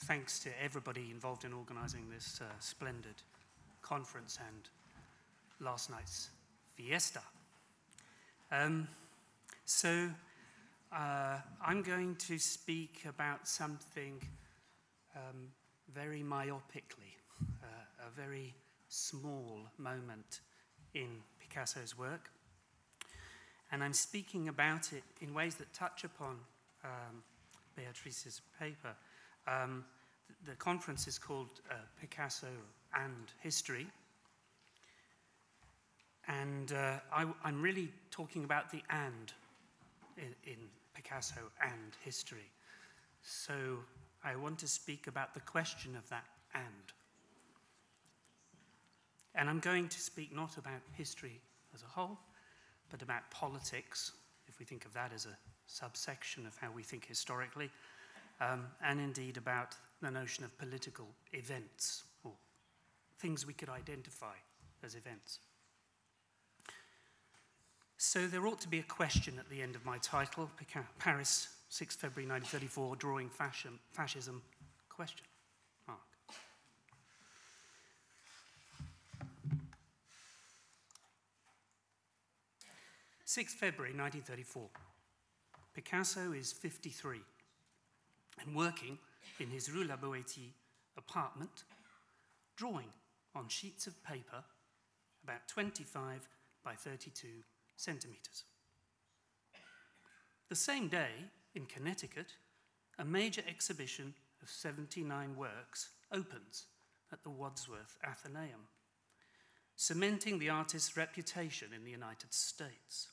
thanks to everybody involved in organising this splendid conference and last night's fiesta. I'm going to speak about something very myopically, a very small moment in Picasso's work. And I'm speaking about it in ways that touch upon Beatrice's paper. The conference is called Picasso and History. And I'm really talking about the and in Picasso and history. So I want to speak about the question of that and. And I'm going to speak not about history as a whole, but about politics, if we think of that as a subsection of how we think historically, and indeed about the notion of political events, or things we could identify as events. So there ought to be a question at the end of my title, Paris, 6 February 1934, Drawing Fascism, question mark. 6 February 1934. Picasso is 53 and working in his Rue La Boétie apartment, drawing on sheets of paper about 25 by 32 centimeters. The same day, in Connecticut, a major exhibition of 79 works opens at the Wadsworth Athenaeum, cementing the artist's reputation in the United States.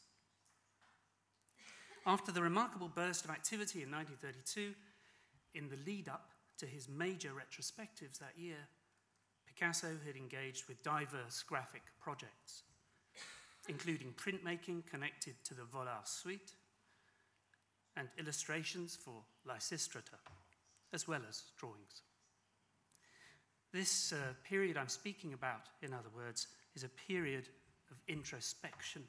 After the remarkable burst of activity in 1932, in the lead-up to his major retrospectives that year, Picasso had engaged with diverse graphic projects, including printmaking connected to the Vollard suite and illustrations for Lysistrata, as well as drawings. This period I'm speaking about, in other words, is a period of introspection,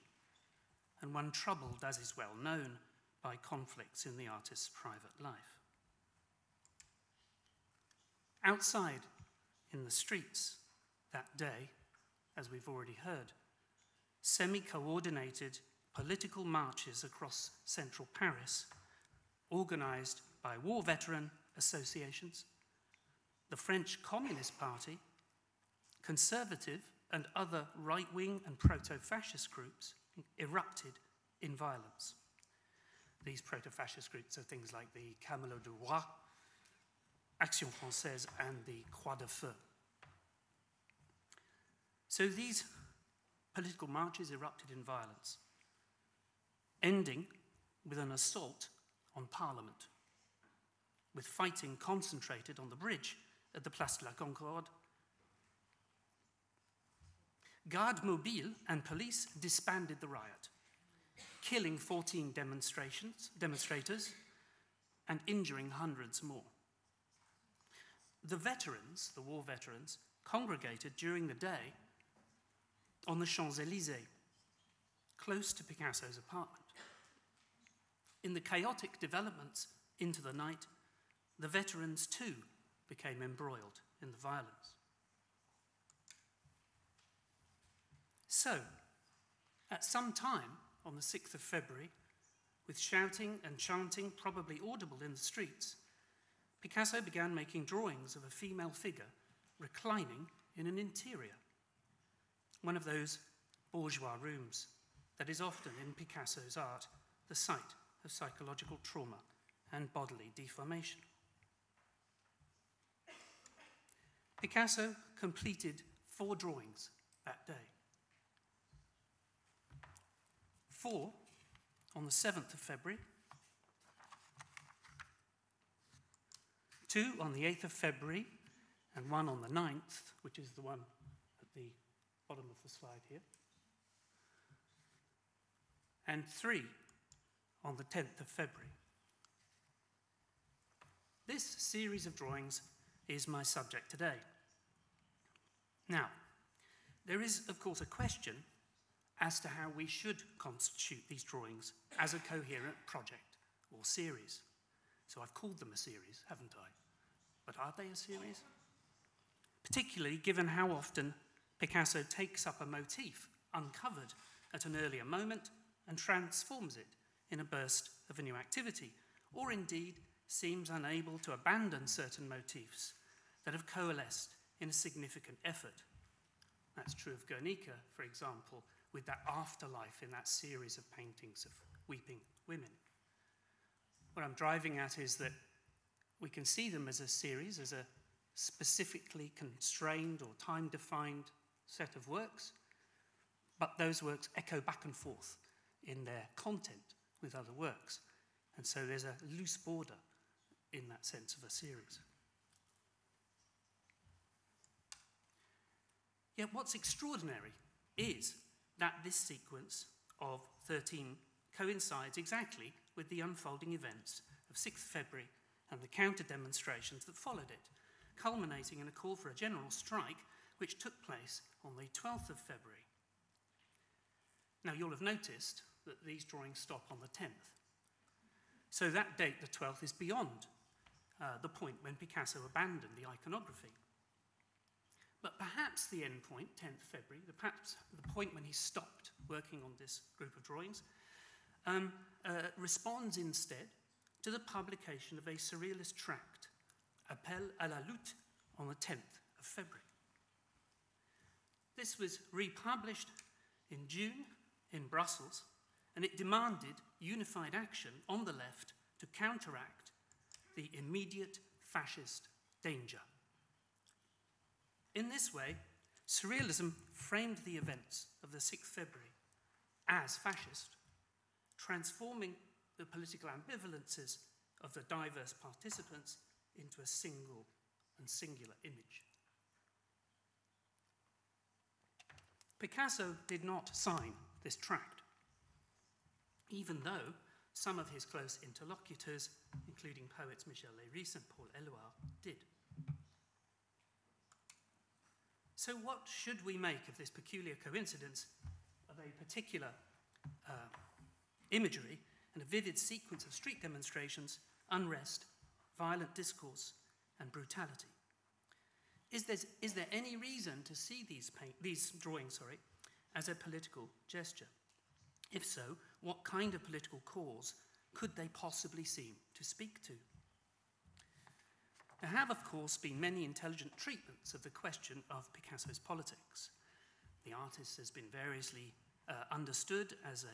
and one troubled, as is well known, by conflicts in the artist's private life. Outside, in the streets, that day, as we've already heard, semi-coordinated political marches across central Paris, organized by war veteran associations, the French Communist Party, conservative and other right-wing and proto-fascist groups erupted in violence. These proto-fascist groups are things like the Camelot du Roi, Action Française, and the Croix de Feu. So these political marches erupted in violence, ending with an assault on Parliament, with fighting concentrated on the bridge at the Place de la Concorde. Garde Mobile and police disbanded the riot, killing 14 demonstrators and injuring hundreds more. The veterans, the war veterans, congregated during the day on the Champs-Élysées, close to Picasso's apartment. In the chaotic developments into the night, the veterans too became embroiled in the violence. So, at some time on the 6th of February, with shouting and chanting probably audible in the streets, Picasso began making drawings of a female figure reclining in an interior, one of those bourgeois rooms that is often in Picasso's art the site of psychological trauma and bodily deformation. Picasso completed 4 drawings that day. 4 on the 7th of February, 2 on the 8th of February, and 1 on the 9th, which is the one at the bottom of the slide here, and 3 on the 10th of February. This series of drawings is my subject today. Now, there is, of course, a question as to how we should constitute these drawings as a coherent project or series. So I've called them a series, haven't I? But are they a series? Particularly given how often Picasso takes up a motif uncovered at an earlier moment and transforms it in a burst of a new activity, or indeed seems unable to abandon certain motifs that have coalesced in a significant effort. That's true of Guernica, for example, with that afterlife in that series of paintings of weeping women. What I'm driving at is that we can see them as a series, as a specifically constrained or time-defined set of works, but those works echo back and forth in their content with other works. And so there's a loose border in that sense of a series. Yet what's extraordinary is that this sequence of 13 coincides exactly with the unfolding events of 6th February and the counter-demonstrations that followed it, culminating in a call for a general strike which took place on the 12th of February. Now, you'll have noticed that these drawings stop on the 10th. So that date, the 12th, is beyond the point when Picasso abandoned the iconography. But perhaps the end point, 10th February, perhaps the point when he stopped working on this group of drawings, responds instead to the publication of a surrealist tract, Appel à la lutte, on the 10th of February. This was republished in June in Brussels, and it demanded unified action on the left to counteract the immediate fascist danger. In this way, surrealism framed the events of the 6th February as fascist, transforming the political ambivalences of the diverse participants into a single and singular image. Picasso did not sign this tract, even though some of his close interlocutors, including poets Michel Leiris and Paul Éluard, did. So what should we make of this peculiar coincidence of a particular imagery and a vivid sequence of street demonstrations, unrest, violent discourse, and brutality? Is there any reason to see these drawings as a political gesture? If so, what kind of political cause could they possibly seem to speak to? There have, of course, been many intelligent treatments of the question of Picasso's politics. The artist has been variously understood as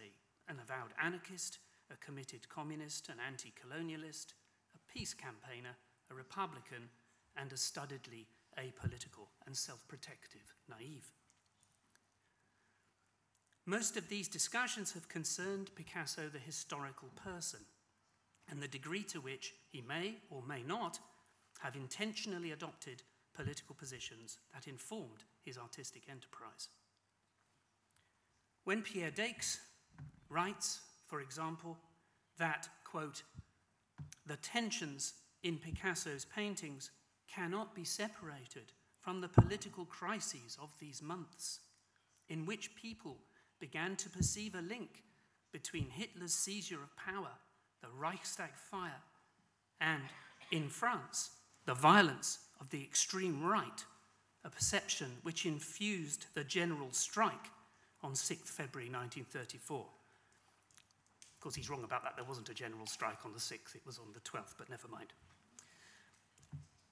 an avowed anarchist, a committed communist, an anti-colonialist, a peace campaigner, a republican, and a studiedly apolitical and self-protective naive. Most of these discussions have concerned Picasso, the historical person, and the degree to which he may or may not have intentionally adopted political positions that informed his artistic enterprise. When Pierre Daix writes, for example, that, quote, "The tensions in Picasso's paintings cannot be separated from the political crises of these months, in which people began to perceive a link between Hitler's seizure of power, the Reichstag fire, and, in France, the violence of the extreme right, a perception which infused the general strike on 6th February 1934. Of course, he's wrong about that. There wasn't a general strike on the 6th. It was on the 12th, but never mind.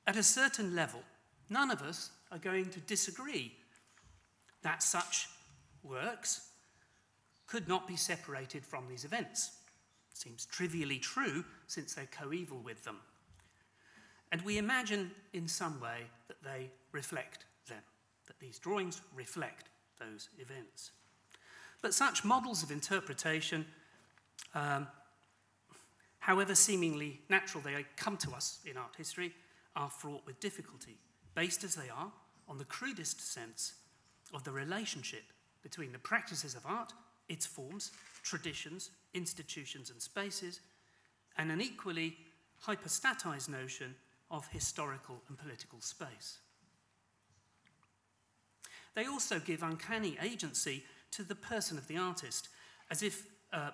At a certain level, none of us are going to disagree that such works could not be separated from these events. It seems trivially true since they're coeval with them. And we imagine in some way that they reflect them, that these drawings reflect those events. But such models of interpretation, however seemingly natural they come to us in art history, are fraught with difficulty, based as they are on the crudest sense of the relationship between the practices of art, its forms, traditions, institutions, and spaces, and an equally hypostatized notion of historical and political space. They also give uncanny agency to the person of the artist, as if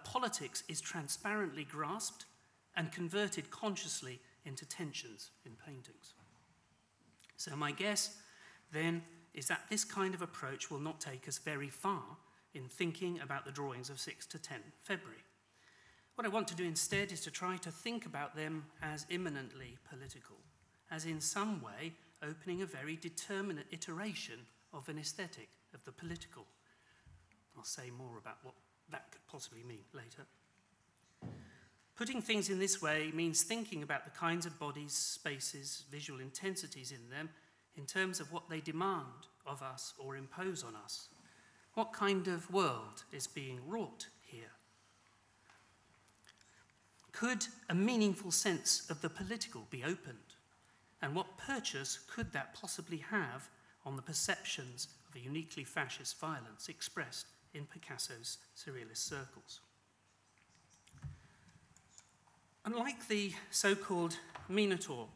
politics is transparently grasped and converted consciously into tensions in paintings. So my guess, then, is that this kind of approach will not take us very far in thinking about the drawings of 6 to 10 February. What I want to do instead is to try to think about them as imminently political, as in some way opening a very determinate iteration of an aesthetic of the political. I'll say more about what that could possibly mean later. Putting things in this way means thinking about the kinds of bodies, spaces, visual intensities in them in terms of what they demand of us or impose on us. What kind of world is being wrought here? Could a meaningful sense of the political be opened? And what purchase could that possibly have on the perceptions of a uniquely fascist violence expressed in Picasso's surrealist circles? Unlike the so-called Minotaur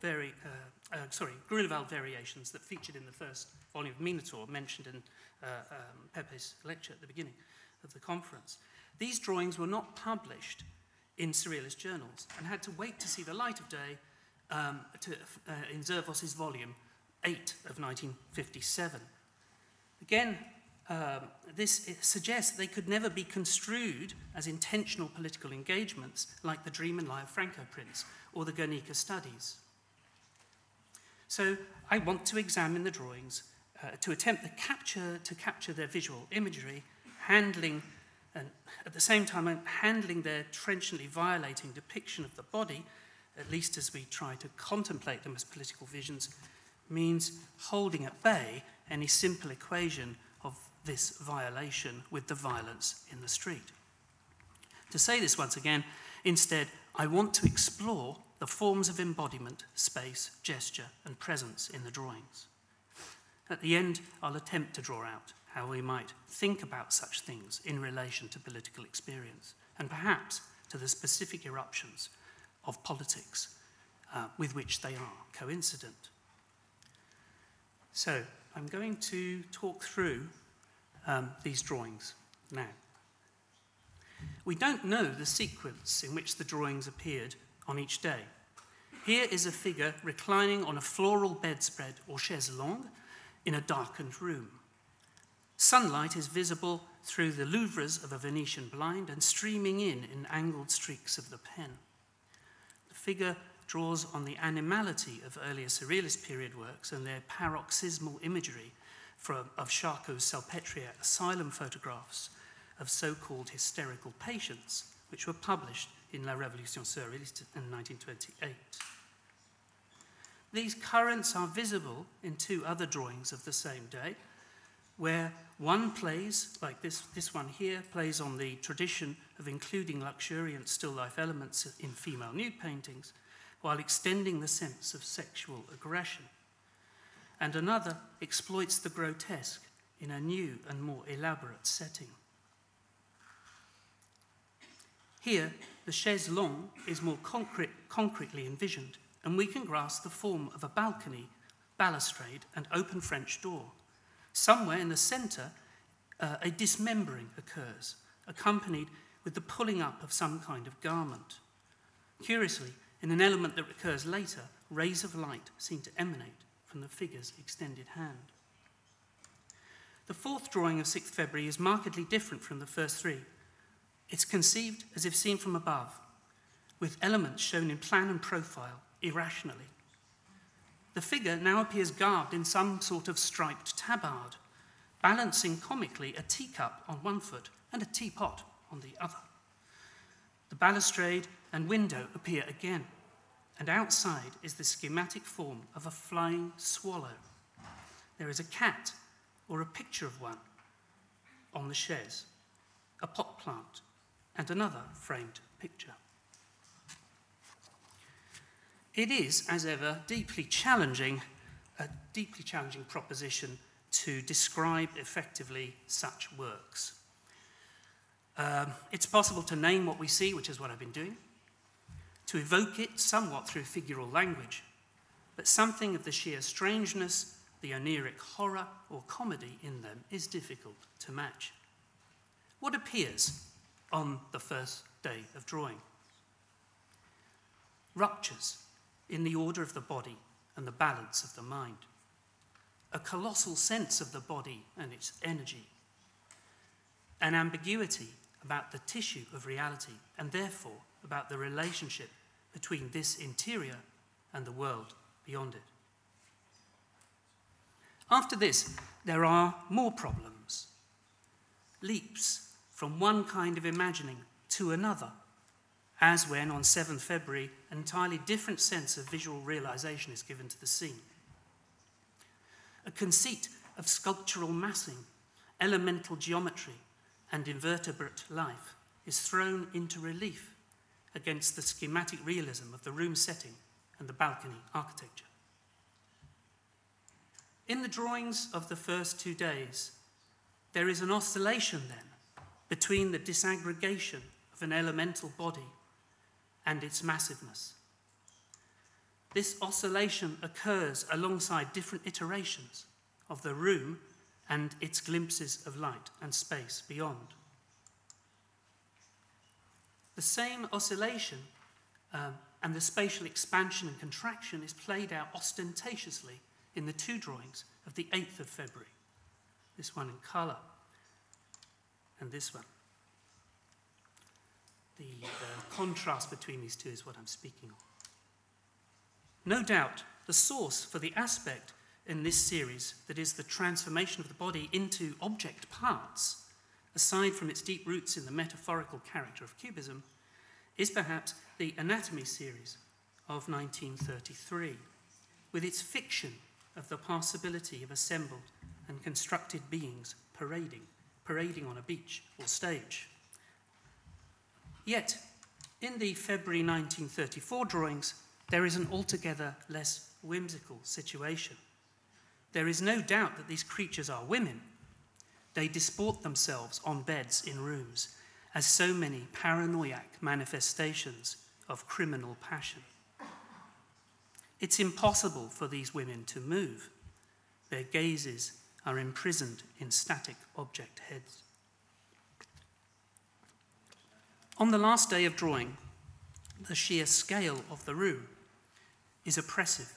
Grunewald variations that featured in the first volume of Minotaur mentioned in Pepe's lecture at the beginning of the conference, these drawings were not published in surrealist journals and had to wait to see the light of day in Zervos's volume 8 of 1957. Again, this suggests they could never be construed as intentional political engagements like the Dream and Lie of Franco prints or the Guernica studies. So I want to examine the drawings to attempt to capture their visual imagery, handling, and at the same time handling their trenchantly violating depiction of the body, at least as we try to contemplate them as political visions, means holding at bay any simple equation of this violation with the violence in the street. To say this once again, instead, I want to explore the forms of embodiment, space, gesture, and presence in the drawings. At the end, I'll attempt to draw out how we might think about such things in relation to political experience, and perhaps to the specific eruptions of politics with which they are coincident. So, I'm going to talk through these drawings now. We don't know the sequence in which the drawings appeared on each day. Here is a figure reclining on a floral bedspread or chaise longue in a darkened room. Sunlight is visible through the louvres of a Venetian blind and streaming in angled streaks of the pen. The figure draws on the animality of earlier Surrealist period works and their paroxysmal imagery of Charcot's Salpêtrière asylum photographs of so-called hysterical patients, which were published in La Révolution Surréaliste in 1928. These currents are visible in two other drawings of the same day, where one plays, like this one here, plays on the tradition of including luxuriant still life elements in female nude paintings, while extending the sense of sexual aggression. And another exploits the grotesque in a new and more elaborate setting. Here, the chaise longue is more concretely envisioned, and we can grasp the form of a balcony, balustrade, and open French door. Somewhere in the centre, a dismembering occurs, accompanied with the pulling up of some kind of garment. Curiously, in an element that recurs later, rays of light seem to emanate from the figure's extended hand. The fourth drawing of 6th February is markedly different from the first three. It's conceived as if seen from above, with elements shown in plan and profile irrationally. The figure now appears garbed in some sort of striped tabard, balancing comically a teacup on one foot and a teapot on the other. The balustrade and window appear again, and outside is the schematic form of a flying swallow. There is a cat, or a picture of one, on the chaise, a pot plant, and another framed picture. It is, as ever, a deeply challenging proposition to describe effectively such works. It's possible to name what we see, which is what I've been doing, to evoke it somewhat through figural language, but something of the sheer strangeness, the oniric horror or comedy in them is difficult to match. What appears on the first day of drawing? Ruptures in the order of the body and the balance of the mind. a colossal sense of the body and its energy, an ambiguity about the tissue of reality, and therefore about the relationship between this interior and the world beyond it. After this, there are more problems, leaps from one kind of imagining to another, as when on 7th February an entirely different sense of visual realization is given to the scene. A conceit of sculptural massing, elemental geometry, and invertebrate life is thrown into relief against the schematic realism of the room setting and the balcony architecture. In the drawings of the first 2 days, there is an oscillation then between the disaggregation of an elemental body and its massiveness. This oscillation occurs alongside different iterations of the room and its glimpses of light and space beyond. The same oscillation and the spatial expansion and contraction is played out ostentatiously in the 2 drawings of the 8th of February, this one in colour and this one. The contrast between these two is what I'm speaking of. No doubt, the source for the aspect in this series that is the transformation of the body into object parts, aside from its deep roots in the metaphorical character of Cubism, is perhaps the Anatomy series of 1933, with its fiction of the possibility of assembled and constructed beings parading on a beach or stage. Yet, in the February 1934 drawings, there is an altogether less whimsical situation. There is no doubt that these creatures are women. They disport themselves on beds in rooms, as so many paranoiac manifestations of criminal passion. It's impossible for these women to move. Their gazes are imprisoned in static object heads. On the last day of drawing, the sheer scale of the room is oppressive.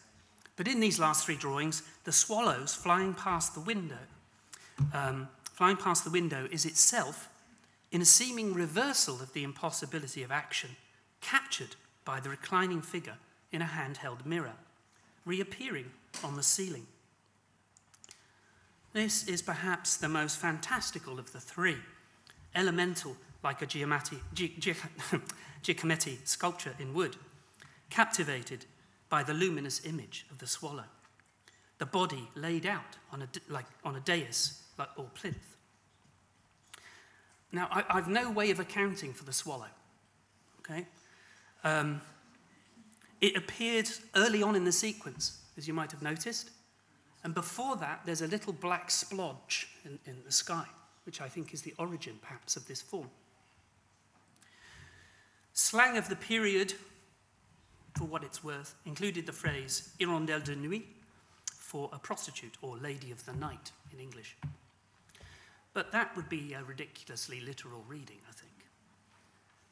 But in these last 3 drawings, the swallows flying past the window is itself, in a seeming reversal of the impossibility of action, captured by the reclining figure in a handheld mirror, reappearing on the ceiling. This is perhaps the most fantastical of the 3, elemental like a Giacometti sculpture in wood, captivated by the luminous image of the swallow, the body laid out on a dais or plinth. Now, I've no way of accounting for the swallow, okay? It appeared early on in the sequence, as you might have noticed, and before that there's a little black splodge in the sky, which I think is the origin, perhaps, of this form. Slang of the period, for what it's worth, included the phrase hirondelle de nuit for a prostitute, or lady of the night in English. But that would be a ridiculously literal reading, I think.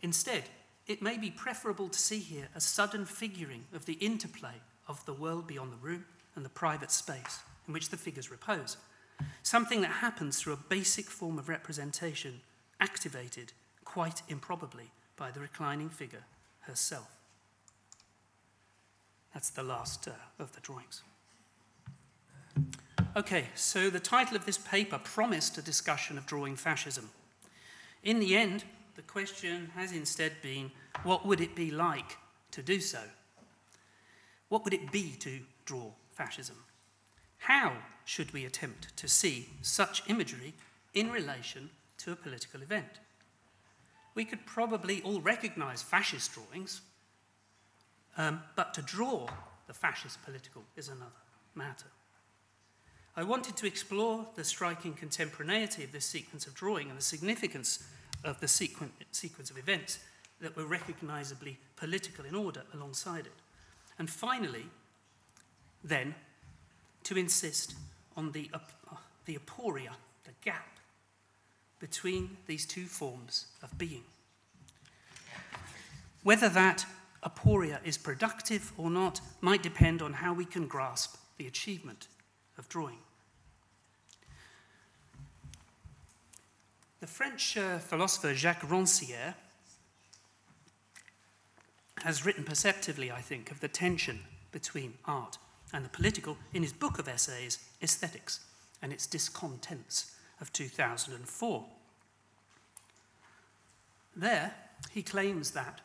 Instead, it may be preferable to see here a sudden figuring of the interplay of the world beyond the room and the private space in which the figures repose, something that happens through a basic form of representation activated, quite improbably, by the reclining figure herself. That's the last of the drawings. Okay, so the title of this paper promised a discussion of drawing fascism. In the end, the question has instead been, what would it be like to do so? What would it be to draw fascism? How should we attempt to see such imagery in relation to a political event? We could probably all recognize fascist drawings, but to draw the fascist political is another matter. I wanted to explore the striking contemporaneity of this sequence of drawing and the significance of the sequence of events that were recognizably political in order alongside it. And finally, then, to insist on the aporia, the gap between these 2 forms of being. Whether that aporia is productive or not might depend on how we can grasp the achievement of drawing The French philosopher Jacques Rancière has written perceptively, I think, of the tension between art and the political in his book of essays, Aesthetics, and its Discontents of 2004. There, he claims that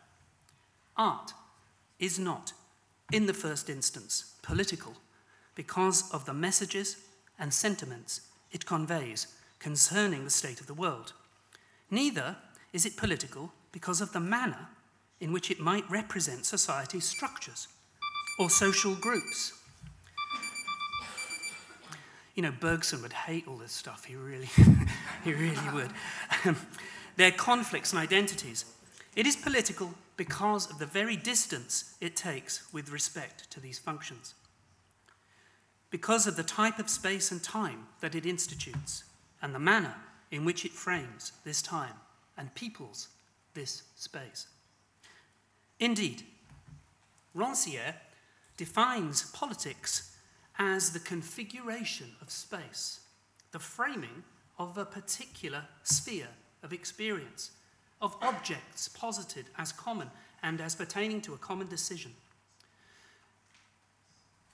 art is not, in the first instance, political because of the messages and sentiments it conveys concerning the state of the world. Neither is it political because of the manner in which it might represent society's structures or social groups. You know, Bergson would hate all this stuff. He really would. Their conflicts and identities. It is political because of the very distance it takes with respect to these functions. Because of the type of space and time that it institutes, and the manner in which it frames this time and peoples this space. Indeed, Rancière defines politics as the configuration of space, the framing of a particular sphere of experience, of objects posited as common and as pertaining to a common decision.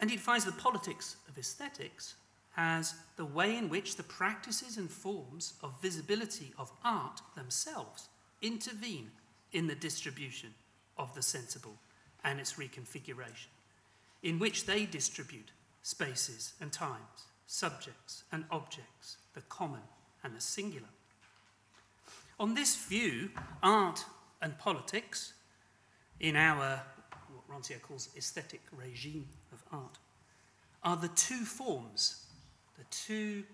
And he defines the politics of aesthetics as the way in which the practices and forms of visibility of art themselves intervene in the distribution of the sensible and its reconfiguration, in which they distribute spaces and times, subjects and objects, the common and the singular. On this view, art and politics, in our, what Rancière calls aesthetic regime of art, are the two forms, the two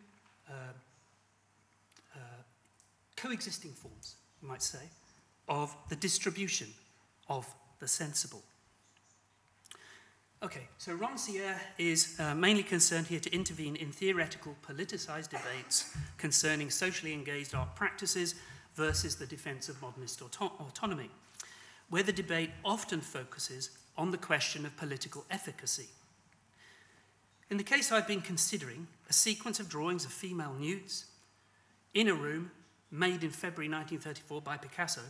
coexisting forms, you might say, of the distribution of the sensible. Okay, so Rancière is mainly concerned here to intervene in theoretical, politicized debates concerning socially engaged art practices versus the defense of modernist autonomy, where the debate often focuses on the question of political efficacy. In the case I've been considering, a sequence of drawings of female nudes in a room made in February 1934 by Picasso,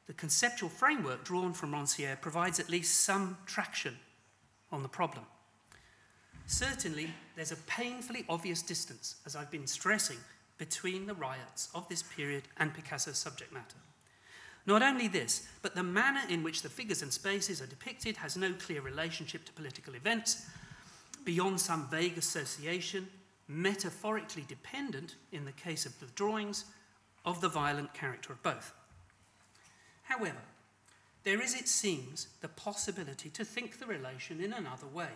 the conceptual framework drawn from Rancière provides at least some traction on the problem. Certainly, there's a painfully obvious distance, as I've been stressing, between the riots of this period and Picasso's subject matter. Not only this, but the manner in which the figures and spaces are depicted has no clear relationship to political events, beyond some vague association, metaphorically dependent, in the case of the drawings, of the violent character of both. However, there is, it seems, the possibility to think the relation in another way.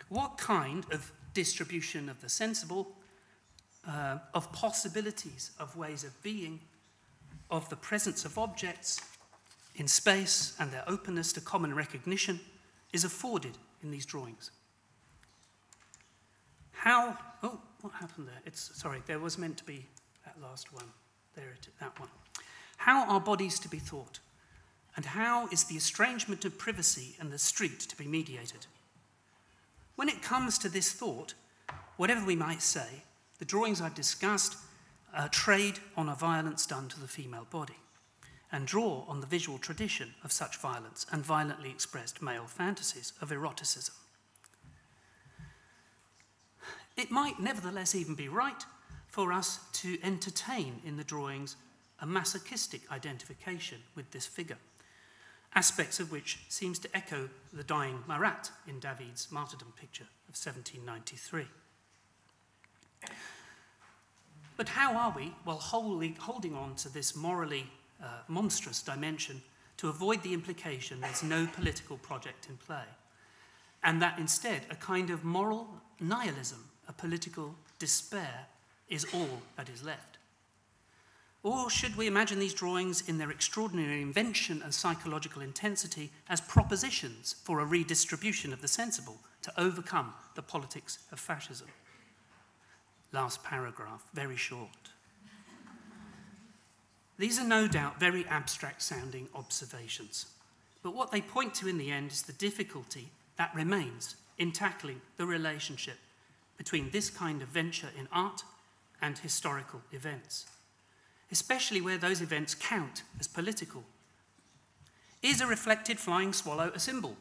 What kind of distribution of the sensible, of possibilities of ways of being, of the presence of objects in space and their openness to common recognition is afforded in these drawings? How, oh, what happened there? Sorry, there was meant to be that last one. There it is, that one. How are bodies to be thought? And how is the estrangement of privacy and the street to be mediated? When it comes to this thought, whatever we might say, the drawings I've discussed trade on a violence done to the female body and draw on the visual tradition of such violence and violently expressed male fantasies of eroticism. It might nevertheless even be right for us to entertain in the drawings a masochistic identification with this figure, aspects of which seems to echo the dying Marat in David's martyrdom picture of 1793. But how are we, while holding on to this morally monstrous dimension, to avoid the implication there's no political project in play, and that instead a kind of moral nihilism, a political despair, is all that is left? Or should we imagine these drawings in their extraordinary invention and psychological intensity as propositions for a redistribution of the sensible to overcome the politics of fascism? Last paragraph, very short. These are no doubt very abstract-sounding observations, but what they point to in the end is the difficulty that remains in tackling the relationship between this kind of venture in art and historical events. especially where those events count as political? Is a reflected flying swallow a symbol?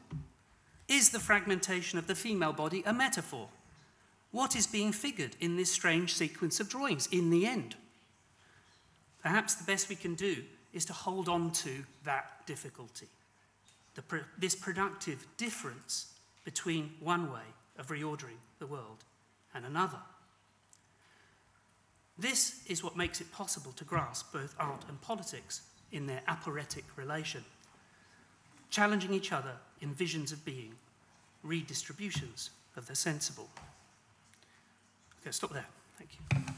Is the fragmentation of the female body a metaphor? What is being figured in this strange sequence of drawings in the end? Perhaps the best we can do is to hold on to that difficulty, this productive difference between one way of reordering the world and another. This is what makes it possible to grasp both art and politics in their aporetic relation, challenging each other in visions of being, redistributions of the sensible. Okay, stop there. Thank you.